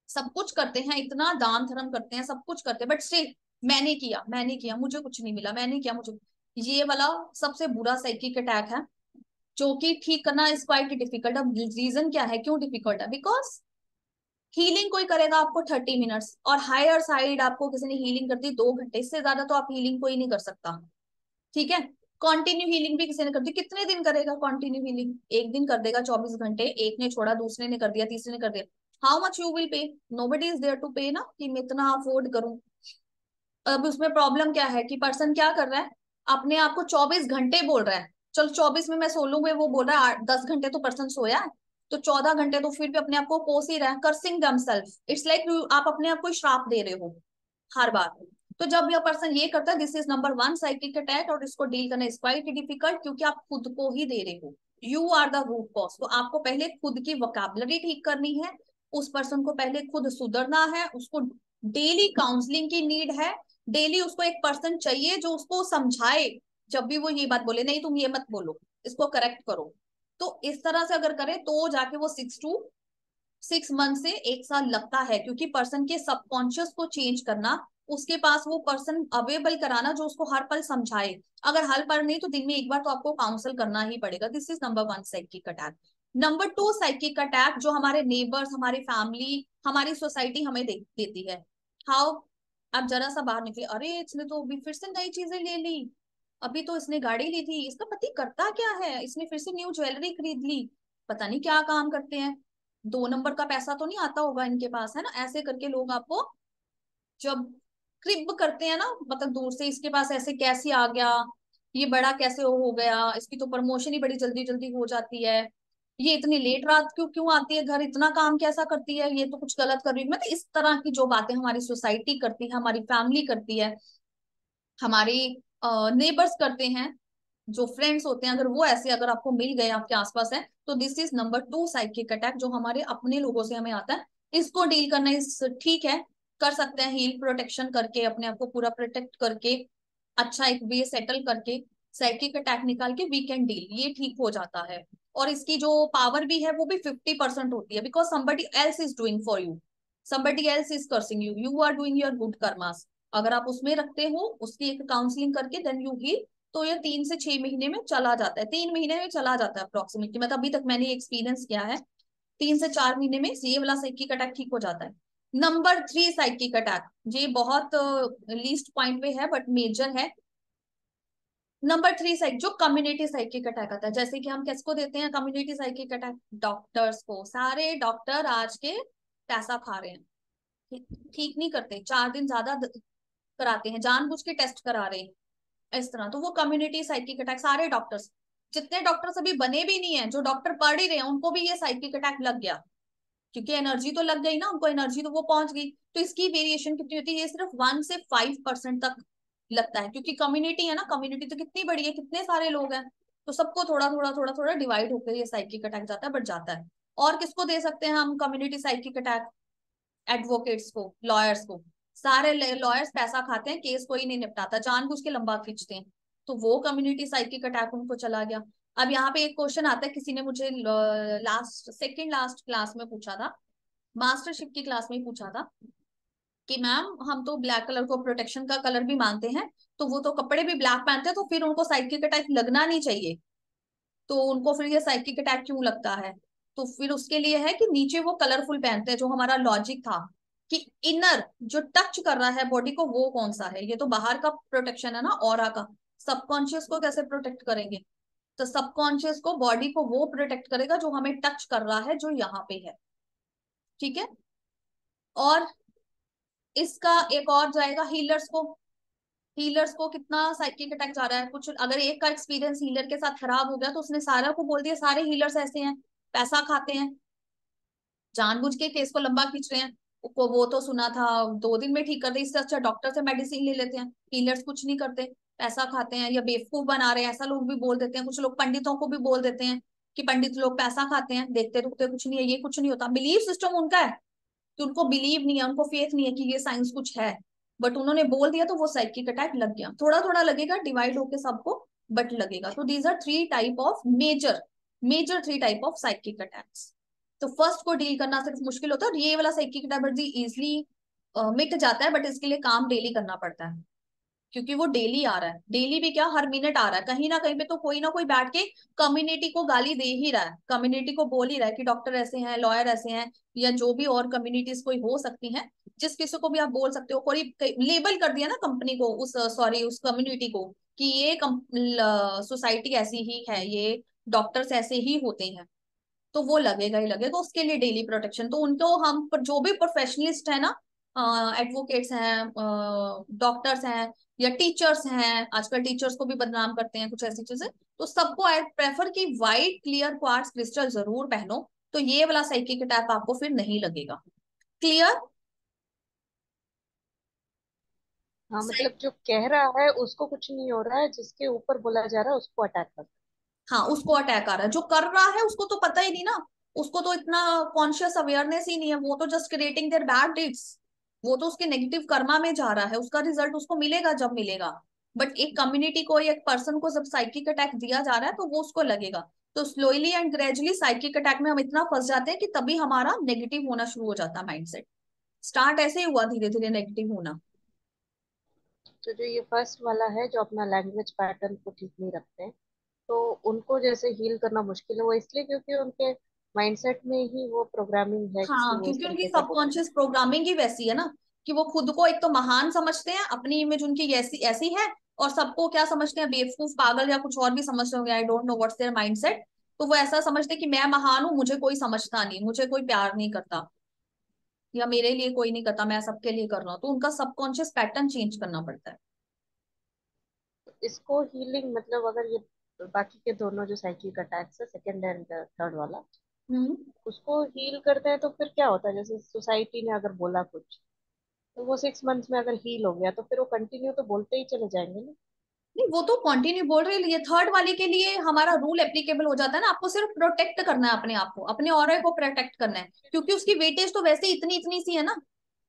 सब कुछ करते हैं, इतना दान धर्म करते हैं, सब कुछ करते हैं, बट स्टिल मैंने किया मुझे कुछ नहीं मिला, मैंने किया मुझे, ये वाला सबसे बुरा साइकिक अटैक है, जो कि ठीक करना इज क्वाइट डिफिकल्ट। अब रीजन क्या है क्यों डिफिकल्ट है, बिकॉज हीलिंग कोई करेगा आपको 30 मिनट्स, और हायर साइड आपको किसी ने हीलिंग कर दी 2 घंटे, इससे ज्यादा तो आप हीलिंग कोई नहीं कर सकता, ठीक है। कॉन्टिन्यू हीलिंग भी किसी ने कर दी, कितने दिन करेगा कॉन्टिन्यू हीलिंग, एक दिन कर देगा 24 घंटे, एक ने छोड़ा, दूसरे ने कर दिया, तीसरे ने कर दिया, how much you will pay, nobody is there to pay ना, कि मैं इतना अफोर्ड करूं। अब उसमें प्रॉब्लम क्या है कि पर्सन क्या कर रहा है, अपने आप को 24 घंटे बोल रहा है, चल 24 में मैं सो लूंगा, वो बोल रहा है 10 घंटे तो पर्सन सोया है, तो 14 घंटे तो फिर भी अपने आप को कोस ही रहा है, कर्सिंग दमसेल्फ, इट्स लाइक आप अपने आप को श्राप दे रहे हो हर बार। तो जब यह पर्सन ये करता है, this is number 1 psychic attack, और इसको डील करना इज क्वाइट डिफिकल्ट, क्योंकि आप खुद को ही दे रहे हो, you are the root cause. तो आपको पहले खुद की वोकैबुलरी ठीक करनी है, उस पर्सन को पहले खुद सुधरना है, उसको डेली काउंसलिंग की नीड है, डेली उसको एक पर्सन चाहिए जो उसको समझाए, जब भी वो ये बात बोले नहीं तुम ये मत बोलो, इसको करेक्ट करो। तो इस तरह से अगर करे तो जाके वो 6 मंथ से 1 साल लगता है, क्योंकि पर्सन के सबकॉन्शियस को चेंज करना, उसके पास वो पर्सन अवेलेबल कराना जो उसको हर पल समझाए, अगर हर पल नहीं तो दिन में एक बार तो आपको काउंसल करना ही पड़ेगा। This is number 1 psychic attack. Number 2 psychic attack, जो हमारे नेबर्स, हमारी फैमिली, हमारी सोसाइटी हमें देती है। हाउ, आप जरा सा बाहर निकले, अरे इसने तो अभी फिर से नई चीजें ले ली, अभी तो इसने गाड़ी ली थी, इसका पति करता क्या है, इसने फिर से न्यू ज्वेलरी खरीद ली, पता नहीं क्या काम करते हैं, 2 नंबर का पैसा तो नहीं आता होगा इनके पास, है ना, ऐसे करके लोग आपको जब क्रिप करते हैं ना, मतलब दूर से, इसके पास ऐसे कैसे आ गया, ये बड़ा कैसे हो गया, इसकी तो प्रमोशन ही बड़ी जल्दी जल्दी हो जाती है, ये इतनी लेट रात क्यों क्यों आती है घर, इतना काम कैसा करती है, ये तो कुछ गलत कर रही है, मतलब इस तरह की जो बातें हमारी सोसाइटी करती है, हमारी फैमिली करती है, हमारी नेबर्स करते हैं, जो फ्रेंड्स होते हैं, अगर वो ऐसे अगर आपको मिल गए आपके आसपास है, तो this is number 2 psychic attack, जो हमारे अपने लोगों से हमें आता है। इसको डील करना इस ठीक है, कर सकते हैं हील प्रोटेक्शन करके, अपने आप को पूरा प्रोटेक्ट करके, अच्छा एक वे सेटल करके, साइकिक अटैक निकाल के वी कैन डील, ये ठीक हो जाता है। और इसकी जो पावर भी है वो भी 50% होती है, because somebody else is doing for you, somebody else is cursing you, you are doing your good karmas। अगर आप उसमें रखते हो उसकी एक काउंसलिंग करके देन यू हील, तो ये 3 से 6 महीने में चला जाता है, 3 महीने में चला जाता है अप्रोक्सीमेटली, मतलब अभी तक मैंने एक्सपीरियंस किया है, 3 से 4 महीने में ये वाला साइकिक अटैक ठीक हो जाता है। नंबर 3 साइकिक अटैक, ये बहुत लीस्ट पॉइंट पे है बट मेजर है। नंबर 3 साइक जो कम्युनिटी साइकिक अटैक आता है, जैसे कि हम किसको देते हैं कम्युनिटी साइकिक अटैक, डॉक्टर्स को। सारे डॉक्टर आज के पैसा खा रहे हैं, ठीक नहीं करते, 4 दिन ज्यादा कराते हैं, जानबूझ के टेस्ट करा रहे हैं इस तरह, तो वो कम्युनिटी साइकिक अटैक। सारे डॉक्टर्स, जितने डॉक्टर्स अभी बने भी नहीं है, जो डॉक्टर पढ़ ही रहे हैं, उनको भी ये साइकिक अटैक लग गया, क्योंकि एनर्जी तो लग गई ना उनको, एनर्जी तो वो पहुंच गई। तो इसकी वेरिएशन कितनी होती है, ये सिर्फ 1 से 5% तक लगता है, क्योंकि कम्युनिटी है ना, कम्युनिटी तो कितनी बड़ी है, कितने सारे लोग हैं, तो सबको थोड़ा थोड़ा थोड़ा थोड़ा डिवाइड होकर ये साइकिक अटैक जाता है, बढ़ जाता है। और किसको दे सकते हैं हम कम्युनिटी साइकिक अटैक, एडवोकेट्स को, लॉयर्स को। सारे लॉयर्स पैसा खाते हैं, केस कोई नहीं निपटाता, जानबूझ के लंबा खींचते हैं, तो वो कम्युनिटी साइकिक अटैक उनको चला गया। अब यहाँ पे एक क्वेश्चन आता है, किसी ने मुझे लास्ट सेकंड लास्ट क्लास में पूछा था, मास्टरशिप की क्लास में ही पूछा था कि मैम हम तो ब्लैक कलर को प्रोटेक्शन का कलर भी मानते हैं, तो वो तो कपड़े भी ब्लैक पहनते हैं, तो फिर उनको साइकिक अटैक लगना नहीं चाहिए, तो उनको फिर ये साइकिक अटैक क्यों लगता है? तो फिर उसके लिए है कि नीचे वो कलरफुल पहनते हैं, जो हमारा लॉजिक था कि इनर जो टच कर रहा है बॉडी को वो कौन सा है, ये तो बाहर का प्रोटेक्शन है ना, ऑरा का। सबकॉन्शियस को कैसे प्रोटेक्ट करेंगे? तो सबकॉन्शियस को, बॉडी को वो प्रोटेक्ट करेगा जो हमें टच कर रहा है, जो यहाँ पे है, ठीक है। और इसका एक और जाएगा हीलर्स को। हीलर्स को कितना साइकिक अटैक जा रहा है, कुछ अगर एक का एक्सपीरियंस हीलर के साथ खराब हो गया तो उसने सारा को बोल दिया सारे हीलर्स ऐसे हैं, पैसा खाते हैं, जानबूझ के केस को लंबा खींच रहे हैं। वो तो सुना था 2 दिन में ठीक कर दे, इससे अच्छा डॉक्टर से मेडिसिन ले लेते हैं। हीलर्स कुछ नहीं करते, पैसा खाते हैं या बेवकूफ बना रहे हैं, ऐसा लोग भी बोल देते हैं, कुछ लोग पंडितों को भी बोल देते हैं कि पंडित लोग पैसा खाते हैं, देखते रुकते कुछ नहीं है, ये कुछ नहीं होता। बिलीव सिस्टम उनका है कि उनको बिलीव नहीं है, उनको फेथ नहीं है कि ये साइंस कुछ है, बट उन्होंने बोल दिया तो वो साइकिक अटैक लग गया। थोड़ा थोड़ा लगेगा, डिवाइड होके सबको, बट लगेगा। तो these are 3 type of major, major 3 type of psychic attacks. तो फर्स्ट को डील करना सिर्फ मुश्किल होता है, और ये वाला साइकिक अटैक बड़ी इजिली मिट जाता है, बट इसके लिए काम डेली करना पड़ता है, क्योंकि वो डेली आ रहा है, डेली भी क्या हर मिनट आ रहा है, कहीं ना कहीं पे तो कोई ना कोई बैठ के कम्युनिटी को गाली दे ही रहा है, कम्युनिटी को बोल ही रहा है कि डॉक्टर ऐसे हैं, लॉयर ऐसे हैं, या जो भी और कम्युनिटीज कोई हो सकती हैं, जिस किसी को भी आप बोल सकते हो, कोई लेबल कर दिया ना कंपनी को, उस सॉरी उस कम्युनिटी को, कि ये सोसाइटी ऐसी ही है, ये डॉक्टर्स ऐसे ही होते हैं, तो वो लगेगा ही लगेगा। उसके लिए डेली प्रोटेक्शन तो उनको हम जो भी प्रोफेशनलिस्ट है ना, एडवोकेट्स हैं, डॉक्टर्स हैं, या टीचर्स हैं, आजकल टीचर्स को भी बदनाम करते हैं कुछ ऐसी चीजें, तो सबको आई प्रेफर कि वाइट क्लियर क्वार्ट्ज क्रिस्टल जरूर पहनो, तो ये वाला साइकिक अटैक आपको फिर नहीं लगेगा। क्लियर? हाँ, मतलब जो कह रहा है उसको कुछ नहीं हो रहा है, जिसके ऊपर बोला जा रहा है उसको अटैक कर। हाँ, उसको अटैक आ रहा है, जो कर रहा है उसको तो पता ही नहीं ना, उसको तो इतना कॉन्शियस अवेयरनेस ही नहीं है, वो तो just creating there bad deeds, वो तो उसके नेगेटिव कर्मा में जा रहा है, उसका रिजल्ट उसको मिलेगा जब मिलेगा। बट एक कम्युनिटी को, एक पर्सन को जब साइकिक अटैक दिया जा रहा है तो वो उसको लगेगा। तो slowly and gradually psychic attack में हम इतना फंस जाते हैं कि तभी हमारा नेगेटिव होना शुरू हो जाता है माइंडसेट। स्टार्ट ऐसे ही हुआ धीरे धीरे नेगेटिव होना। तो जो ये फर्स्ट वाला है, जो अपना लैंग्वेज पैटर्न को ठीक नहीं रखते हैं, तो उनको जैसे हील करना मुश्किल है, वो इसलिए क्योंकि उनके माइंडसेट में ही वो प्रोग्रामिंग है कि हाँ, वो इस क्योंकि उनकी तरीके का बोलेंगे। सबकॉन्शियस प्रोग्रामिंग ही वैसी है ना, कि वो खुद को एक तो महान समझते हैं, अपनी इमेज उनकी ऐसी ऐसी है, और सबको क्या समझते हैं, बेवकूफ, पागल, या कुछ और भी समझते होंगे, I don't know what's there mindset. तो वो ऐसा समझते हैं कि मैं महान हूँ, मुझे कोई समझता नहीं, मुझे कोई प्यार नहीं करता, या मेरे लिए कोई नहीं करता, मैं सबके लिए कर रहा हूँ, तो उनका सबकॉन्शियस पैटर्न चेंज करना पड़ता है। तो इसको हीलिंग मतलब, अगर ये बाकी के दोनों जो साइकिक अटैक्स है, सेकंड एंड थर्ड वाला, हम्म। उसको हील करते हैं तो फिर क्या होता है? जैसे सोसाइटी ने अगर बोला कुछ, तो वो 6 मंथ्स में अगर हील हो गया तो फिर वो कंटिन्यू तो बोलते ही चले जाएंगे ना। नहीं, वो तो कंटिन्यू बोल रही है, थर्ड वाले के लिए हमारा रूल एप्लीकेबल हो जाता है ना, आपको सिर्फ प्रोटेक्ट करना है अपने आप को, अपने ऑरा को प्रोटेक्ट करना है, क्योंकि उसकी वेटेज तो वैसे इतनी इतनी सी है ना,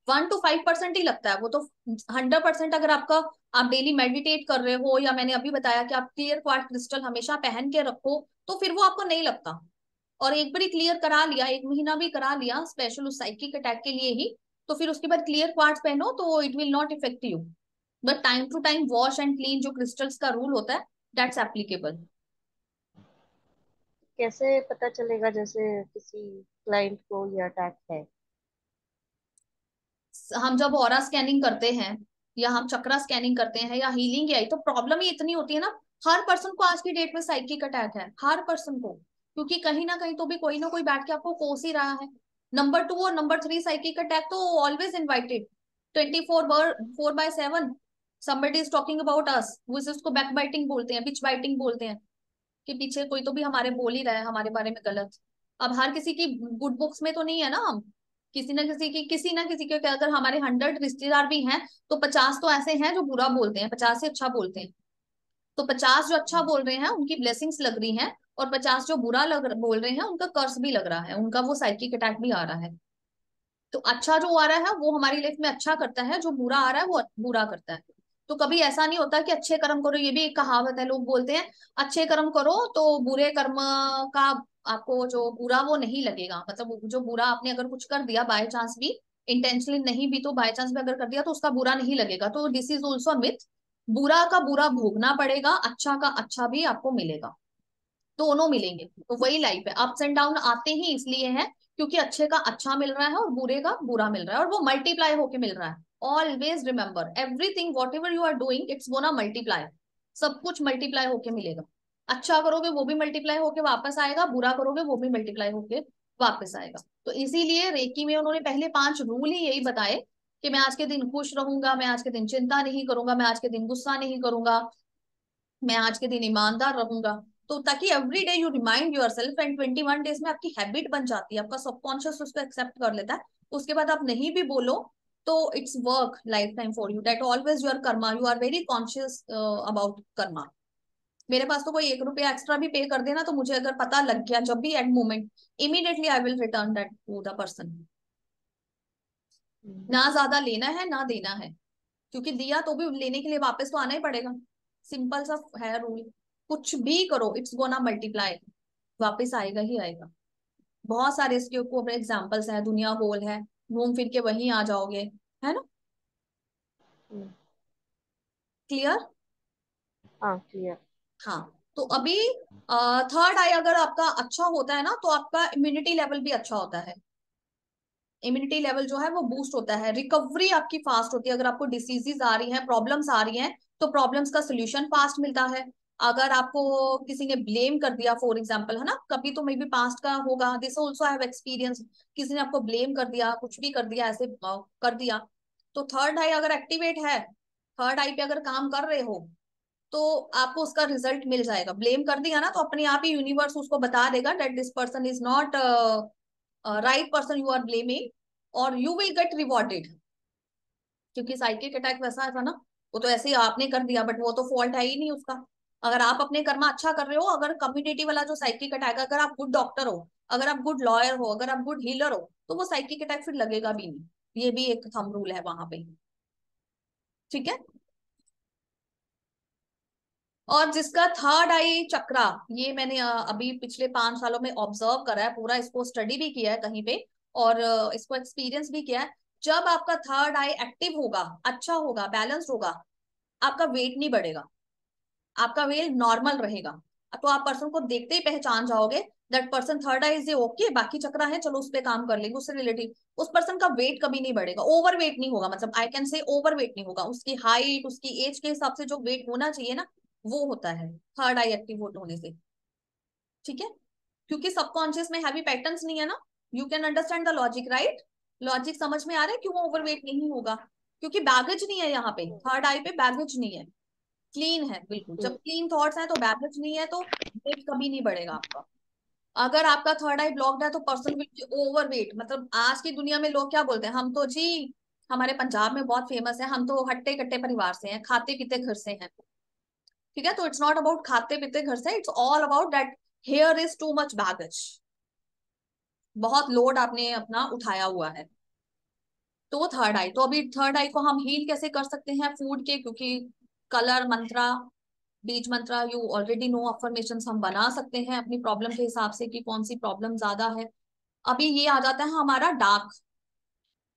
1 to 5% ही लगता है वो तो। 100% अगर आपका, आप डेली मेडिटेट कर रहे हो, या मैंने अभी बताया कि आप क्लियर क्वार्ट्ज क्रिस्टल हमेशा पहन के रखो, तो फिर वो आपको नहीं लगता। और एक बार क्लियर करा लिया, 1 महीना भी करा लिया स्पेशल उस साइकिक अटैक के लिए ही, तो फिर उसके बाद क्लियर क्वार्ट्ज पहनो तो it will not effect you. But time to time wash and clean जो क्रिस्टल्स का रूल होता है, दैट्स एप्लीकेबल। कैसे पता चलेगा जैसे किसी क्लाइंट को ये अटैक है? हम जब ऑरा स्कैनिंग करते हैं, या हम चक्रा स्कैनिंग करते हैं, या हीलिंग आई, तो प्रॉब्लम ही इतनी होती है ना, हर पर्सन को आज की डेट में साइकिक अटैक है, हर पर्सन को, क्योंकि कहीं ना कहीं तो भी कोई ना कोई बैठ के आपको कोस ही रहा है। नंबर 2 और नंबर 3 साइकिक अटैक तो always invited, 24/4/7 somebody is talking about us, वो इसको बैक बाइटिंग बोलते हैं, पिच बाइटिंग बोलते हैं, कि पीछे कोई तो भी हमारे बोल ही रहा है हमारे बारे में गलत। अब हर किसी की गुड बुक्स में तो नहीं है ना हम, किसी ना किसी के अगर हमारे 100 रिश्तेदार भी हैं, तो 50 तो ऐसे हैं जो बुरा बोलते हैं, 50 से अच्छा बोलते हैं। तो 50 जो अच्छा बोल रहे हैं उनकी ब्लेसिंग्स लग रही हैं, और 50 जो बुरा बोल रहे हैं उनका कर्स भी लग रहा है, उनका वो साइकिक अटैक भी आ रहा है। तो अच्छा जो आ रहा है वो हमारी लाइफ में अच्छा करता है, जो बुरा आ रहा है वो बुरा करता है। तो कभी ऐसा नहीं होता कि अच्छे कर्म करो, ये भी एक कहावत है, लोग बोलते हैं अच्छे कर्म करो तो बुरे कर्म का आपको जो बुरा वो नहीं लगेगा, मतलब जो बुरा आपने अगर कुछ कर दिया बाय चांस भी, इंटेंशनली नहीं भी तो बाय चांस भी अगर कर दिया तो उसका बुरा नहीं लगेगा, तो दिस इज ऑल्सो मिथ। बुरा का बुरा भोगना पड़ेगा, अच्छा का अच्छा भी आपको मिलेगा, दोनों मिलेंगे। तो वही लाइफ है, अप्स एंड डाउन आते ही इसलिए है क्योंकि अच्छे का अच्छा मिल रहा है और बुरे का बुरा मिल रहा है, और वो मल्टीप्लाई होके मिल रहा है। Always remember everything whatever you are doing it's gonna multiply, सब कुछ मल्टीप्लाई होके मिलेगा। अच्छा करोगे वो भी मल्टीप्लाई होके वापस आएगा, बुरा करोगे वो भी मल्टीप्लाई होके वापस आएगा। तो इसीलिए रेकी में उन्होंने पहले 5 रूल ही यही बताए, कि मैं आज के दिन खुश रहूंगा, मैं आज के दिन चिंता नहीं करूंगा, मैं आज के दिन गुस्सा नहीं करूंगा, मैं आज के दिन ईमानदार रहूंगा। तो ताकि every day you remind your self, and 21 days में आपकी हैबिट बन जाती है, आपका सबकॉन्शियस उसको एक्सेप्ट कर लेता है। उसके बाद आप नहीं भी बोलो तो it's work life time for you, that always your karma, you are very conscious about karma. मेरे पास तो कोई 1 रुपया एक्स्ट्रा भी पे कर देना, तो मुझे अगर पता लग गया जब भी at moment, immediately I will return that to the person. हम्म। ना ज्यादा लेना है ना देना है, क्योंकि दिया तो भी लेने के लिए वापस तो आना ही पड़ेगा। सिंपल सा है रूल, कुछ भी करो इट्स गोना मल्टीप्लाई, वापस आएगा ही आएगा। बहुत सारे इसके ऊपर एग्जाम्पल्स हैं, दुनिया गोल है, घूम फिर के वहीं आ जाओगे, है ना। हम्म। क्लियर। हाँ, क्लियर। हाँ। तो अभी थर्ड आई अगर आपका अच्छा होता है ना, तो आपका इम्यूनिटी लेवल भी अच्छा होता है, इम्यूनिटी लेवल जो है वो बूस्ट होता है, रिकवरी आपकी फास्ट होती है, अगर आपको डिसीजेस आ रही हैं, प्रॉब्लम्स आ रही हैं, तो प्रॉब्लम्स का सोल्यूशन फास्ट मिलता है। अगर आपको किसी ने ब्लेम कर दिया फॉर एग्जांपल, है ना, कभी तो मे बी पास्ट का होगा, this also I have experience, किसी ने आपको ब्लेम कर दिया, कुछ भी कर दिया, ऐसे कर दिया, तो थर्ड आई अगर एक्टिवेट है, थर्ड आई पे अगर काम कर रहे हो, तो आपको उसका रिजल्ट मिल जाएगा। ब्लेम कर दिया ना, तो अपने आप ही यूनिवर्स उसको बता देगा that this person is not right person you are blaming, और यू विल गेट रिवॉर्डेड। क्योंकि साइकिक अटैक वैसा था ना, वो तो ऐसे ही आपने कर दिया, बट वो तो फॉल्ट है ही नहीं उसका। अगर आप अपने कर्मा अच्छा कर रहे हो, अगर कम्युनिटी वाला जो साइकिक अटैक, अगर आप गुड डॉक्टर हो, अगर आप गुड लॉयर हो, अगर आप गुड हीलर हो, तो वो साइकिक अटैक फिर लगेगा भी नहीं। ये भी एक थंब रूल है वहां पे, ठीक है। और जिसका थर्ड आई चक्रा, ये मैंने अभी पिछले 5 सालों में ऑब्जर्व करा है पूरा, इसको स्टडी भी किया है कहीं पे, और इसको एक्सपीरियंस भी किया है। जब आपका थर्ड आई एक्टिव होगा, अच्छा होगा, बैलेंस्ड होगा, आपका वेट नहीं बढ़ेगा, आपका वेट नॉर्मल रहेगा। तो आप पर्सन को देखते ही पहचान जाओगे that person third eye is okay, बाकी चक्रा है, चलो उस पर काम कर लेंगे, उससे रिलेटिव। उस पर्सन का वेट कभी नहीं बढ़ेगा, ओवर वेट नहीं होगा, मतलब I can say over weight नहीं होगा, उसकी हाइट उसकी एज के हिसाब से जो वेट होना चाहिए ना, वो होता है थर्ड आई एक्टिव होने से, ठीक है। क्योंकि सबकॉन्शियस में हैवी पैटर्न्स नहीं है ना, you can understand the logic, right. Logic समझ में आ रहा है क्यों ओवरवेट नहीं होगा, क्योंकि बैगेज नहीं है यहाँ पे, थर्ड आई पे बैगेज नहीं है, क्लीन है बिल्कुल। जब हम्म। क्लीन थॉट्स हैं तो बैगेज नहीं है, तो वेट कभी नहीं बढ़ेगा आपका। अगर आपका थर्ड आई ब्लॉक्ड है तो पर्सन विल ओवर वेट, मतलब आज की दुनिया में लोग क्या बोलते हैं, हम तो जी, हमारे पंजाब में बहुत फेमस है, हम तो हट्टे कट्टे परिवार से हैं, खाते पीते घर से हैं, ठीक है, तो इट्स नॉट अबाउट खाते पीते घर से, it's all about that here is too much baggage, बहुत लोड आपने अपना उठाया हुआ है। तो वो थर्ड आई। तो अभी थर्ड आई को हम हील कैसे कर सकते हैं फूड के, क्योंकि कलर मंत्रा, बीज मंत्रा, यू ऑलरेडी नो अफर्मेशन हम बना सकते हैं अपनी प्रॉब्लम के हिसाब से कि कौन सी प्रॉब्लम ज्यादा है। अभी ये आ जाता है हमारा डार्क,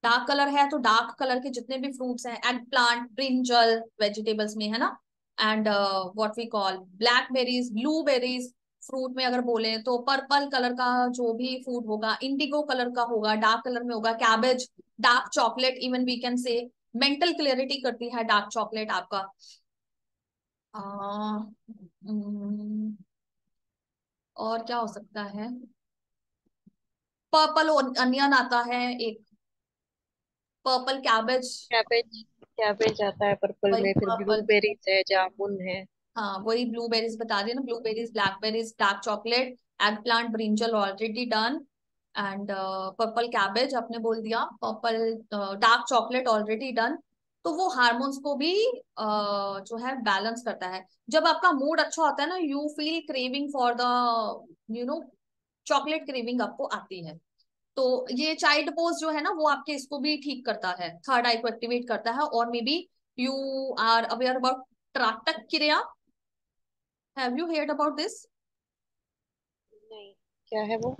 डार्क कलर है तो डार्क कलर के जितने भी फ्रूट्स हैं, एग प्लांट, ब्रिंजल वेजिटेबल्स में है ना, and what we call blackberries, blueberries, fruit में अगर बोले तो पर्पल कलर का जो भी फूड होगा, इंडिगो कलर का होगा, डार्क कलर में होगा, cabbage, dark chocolate, even we can say mental clarity करती है डार्क चॉकलेट आपका। आ, और क्या हो सकता है, पर्पल अनियन आता है एक, पर्पल कैबेज, कैबेज, कैबेज आता है पर्पल वही में, फिर पर्पल, ब्लूबेरीज है, जामुन है। हाँ वही ब्लूबेरीज बता दी ना, blueberries, blackberries, dark chocolate, egg plant, brinjal already done, and purple cabbage आपने बोल दिया, purple dark chocolate already done. तो वो हार्मोन्स को भी जो है बैलेंस करता है। जब आपका मूड अच्छा होता है ना, you feel craving for the, you know, chocolate craving आपको आती है। तो ये चाइल्ड पोज जो है ना, वो आपके इसको भी ठीक करता है, थर्ड आई को एक्टिवेट करता है। और maybe you are aware about trataka kriya, have you heard about this? नहीं, क्या है वो?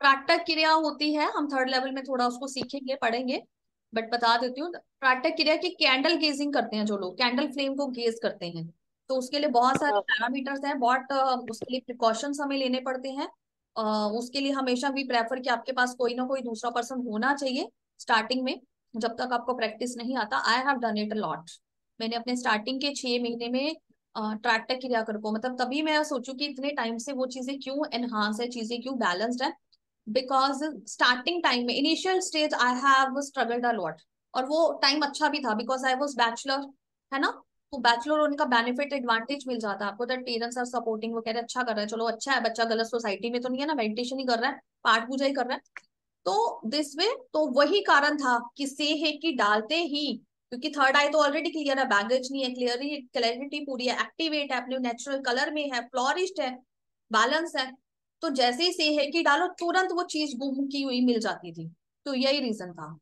प्राटक क्रिया होती है, हम थर्ड लेवल में थोड़ा उसको सीखेंगे पढ़ेंगे, बट बता देती हूँ। प्राटक क्रिया की कैंडल गेजिंग करते हैं जो लोग, कैंडल फ्लेम को गेज करते हैं, तो उसके लिए बहुत सारे हाँ। पैरामीटर्स हैं, बहुत उसके लिए प्रिकॉशंस हमें लेने पड़ते हैं। अ, उसके लिए हमेशा भी प्रेफर कि आपके पास कोई ना कोई दूसरा पर्सन होना चाहिए स्टार्टिंग में, जब तक आपको प्रैक्टिस नहीं आता। I have done it a lot. मैंने अपने स्टार्टिंग के 6 महीने में ट्रैक्टर क्रिया कर को, मतलब तभी मैं सोचू कि इतने टाइम से वो चीजें क्यों एनहांस है, चीजें क्यों बैलेंस्ड है, बिकॉज स्टार्टिंग टाइम में initial stage I have struggled a lot. और वो टाइम अच्छा भी था बिकॉज आई वाज बैचलर, है ना, तो बैचलर होने का बेनिफिट एडवांटेज मिल जाता है आपको, दैट पेरेंट्स आर सपोर्टिंग, वो कह रहे अच्छा कर रहा है, चलो अच्छा है बच्चा, गलत सोसाइटी में तो नहीं है ना, मेडिटेशन ही कर रहा है, पाठ पूजा ही कर रहा है। तो दिस वे, तो वही कारण था कि से है कि डालते ही, क्योंकि थर्ड आई तो ऑलरेडी क्लियर है, बैगेज नहीं है, क्लियरली क्लैरिटी पूरी है, एक्टिवेट है, अपने नेचुरल कलर में है, फ्लोरिस्ट है, बैलेंस है। तो जैसे ही से है कि डालो तुरंत वो चीज गुम की हुई मिल जाती थी। तो यही रीजन था।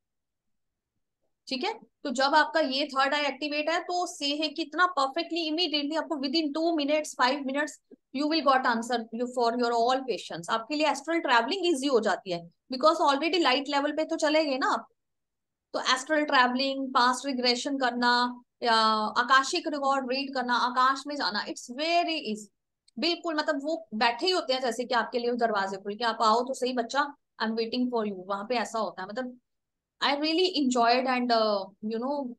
ठीक है, तो जब आपका ये थर्ड आई एक्टिवेट है तो से है कि इतना परफेक्टली इमीडिएटली आपको with in 2 minutes 5 minutes you will got answer you for your all questions. आपके लिए एस्ट्रल ट्रैवलिंग इजी हो जाती है, बिकॉज ऑलरेडी लाइट लेवल पे तो चले गए ना आप। तो एस्ट्रल ट्रैवलिंग, पास्ट रिग्रेशन करना, या आकाशिक रिकॉर्ड रीड करना, आकाश में जाना, इट्स वेरी इजी। बिल्कुल, मतलब वो बैठे ही होते हैं जैसे कि आपके लिए दरवाजे खुल के, आप आओ तो सही बच्चा, I am waiting for you, वहां पे ऐसा होता है। मतलब I really enjoyed and you know,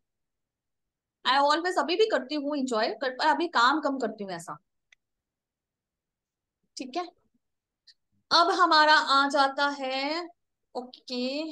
I always, अभी भी करती हूँ इंजॉय कर, पर अभी काम कम करती हूँ ऐसा। ठीक है, अब हमारा आ जाता है, ओके,